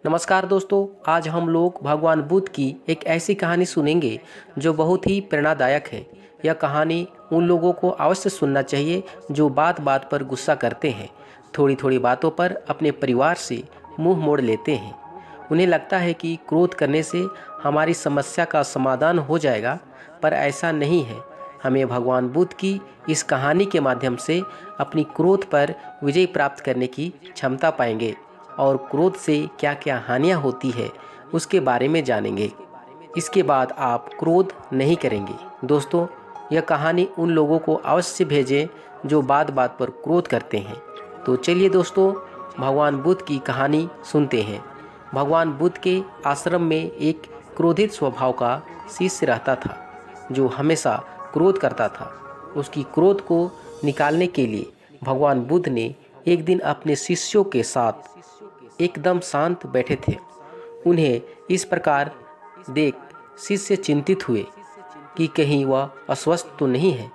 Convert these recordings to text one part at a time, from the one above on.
नमस्कार दोस्तों, आज हम लोग भगवान बुद्ध की एक ऐसी कहानी सुनेंगे जो बहुत ही प्रेरणादायक है। यह कहानी उन लोगों को अवश्य सुनना चाहिए जो बात बात पर गुस्सा करते हैं, थोड़ी थोड़ी बातों पर अपने परिवार से मुंह मोड़ लेते हैं। उन्हें लगता है कि क्रोध करने से हमारी समस्या का समाधान हो जाएगा, पर ऐसा नहीं है। हमें भगवान बुद्ध की इस कहानी के माध्यम से अपनी क्रोध पर विजय प्राप्त करने की क्षमता पाएंगे और क्रोध से क्या क्या हानियां होती है उसके बारे में जानेंगे। इसके बाद आप क्रोध नहीं करेंगे। दोस्तों, यह कहानी उन लोगों को अवश्य भेजें जो बात बात पर क्रोध करते हैं। तो चलिए दोस्तों, भगवान बुद्ध की कहानी सुनते हैं। भगवान बुद्ध के आश्रम में एक क्रोधित स्वभाव का शिष्य रहता था जो हमेशा क्रोध करता था। उसकी क्रोध को निकालने के लिए भगवान बुद्ध ने एक दिन अपने शिष्यों के साथ एकदम शांत बैठे थे। उन्हें इस प्रकार देख शिष्य चिंतित हुए कि कहीं वह अस्वस्थ तो नहीं है।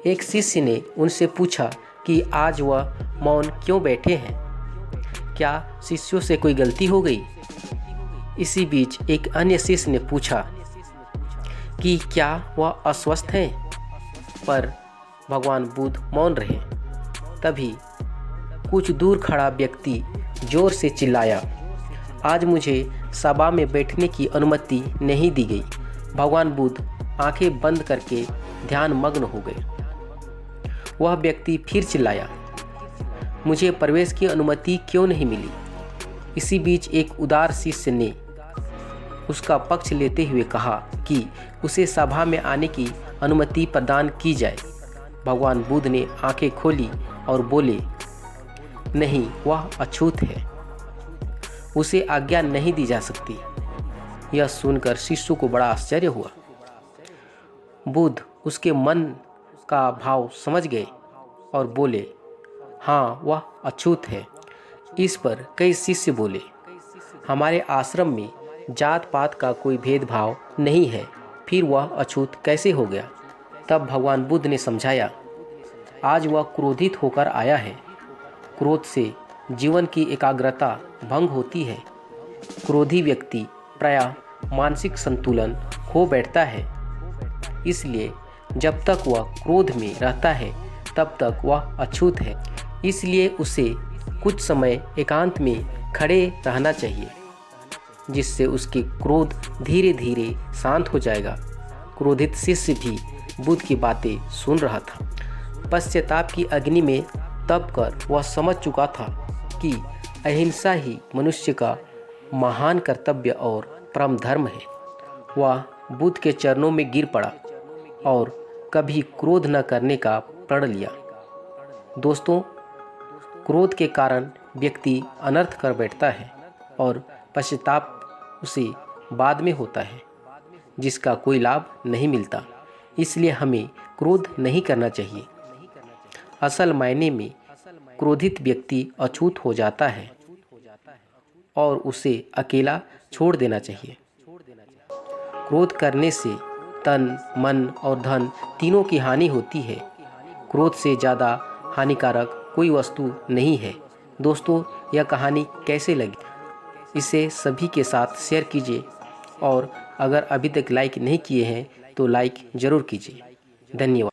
एक शिष्य ने उनसे पूछा कि आज वह मौन क्यों बैठे हैं, क्या शिष्यों से कोई गलती हो गई। इसी बीच एक अन्य शिष्य ने पूछा कि क्या वह अस्वस्थ हैं, पर भगवान बुद्ध मौन रहे। तभी कुछ दूर खड़ा व्यक्ति जोर से चिल्लाया, आज मुझे सभा में बैठने की अनुमति नहीं दी गई। भगवान बुद्ध आंखें बंद करके ध्यान मग्न हो गए। वह व्यक्ति फिर चिल्लाया, मुझे प्रवेश की अनुमति क्यों नहीं मिली। इसी बीच एक उदार शिष्य ने उसका पक्ष लेते हुए कहा कि उसे सभा में आने की अनुमति प्रदान की जाए। भगवान बुद्ध ने आंखें खोली और बोले, नहीं, वह अछूत है, उसे आज्ञा नहीं दी जा सकती। यह सुनकर शिष्यों को बड़ा आश्चर्य हुआ। बुद्ध उसके मन का भाव समझ गए और बोले, हाँ, वह अछूत है। इस पर कई शिष्य बोले, हमारे आश्रम में जात पात का कोई भेदभाव नहीं है, फिर वह अछूत कैसे हो गया। तब भगवान बुद्ध ने समझाया, आज वह क्रोधित होकर आया है। क्रोध से जीवन की एकाग्रता भंग होती है। क्रोधी व्यक्ति प्रायः मानसिक संतुलन खो बैठता है। इसलिए जब तक वह क्रोध में रहता है तब तक वह अछूत है। इसलिए उसे कुछ समय एकांत में खड़े रहना चाहिए, जिससे उसके क्रोध धीरे धीरे शांत हो जाएगा। क्रोधित शिष्य भी बुद्ध की बातें सुन रहा था। पश्चाताप की अग्नि में तप कर वह समझ चुका था कि अहिंसा ही मनुष्य का महान कर्तव्य और परम धर्म है। वह बुद्ध के चरणों में गिर पड़ा और कभी क्रोध न करने का प्रण लिया। दोस्तों, क्रोध के कारण व्यक्ति अनर्थ कर बैठता है और पश्चाताप उसे बाद में होता है, जिसका कोई लाभ नहीं मिलता। इसलिए हमें क्रोध नहीं करना चाहिए। असल मायने में क्रोधित व्यक्ति अछूत हो जाता है और उसे अकेला छोड़ देना चाहिए। क्रोध करने से तन, मन और धन तीनों की हानि होती है। क्रोध से ज़्यादा हानिकारक कोई वस्तु नहीं है। दोस्तों, यह कहानी कैसे लगी, इसे सभी के साथ शेयर कीजिए और अगर अभी तक लाइक नहीं किए हैं तो लाइक ज़रूर कीजिए। धन्यवाद।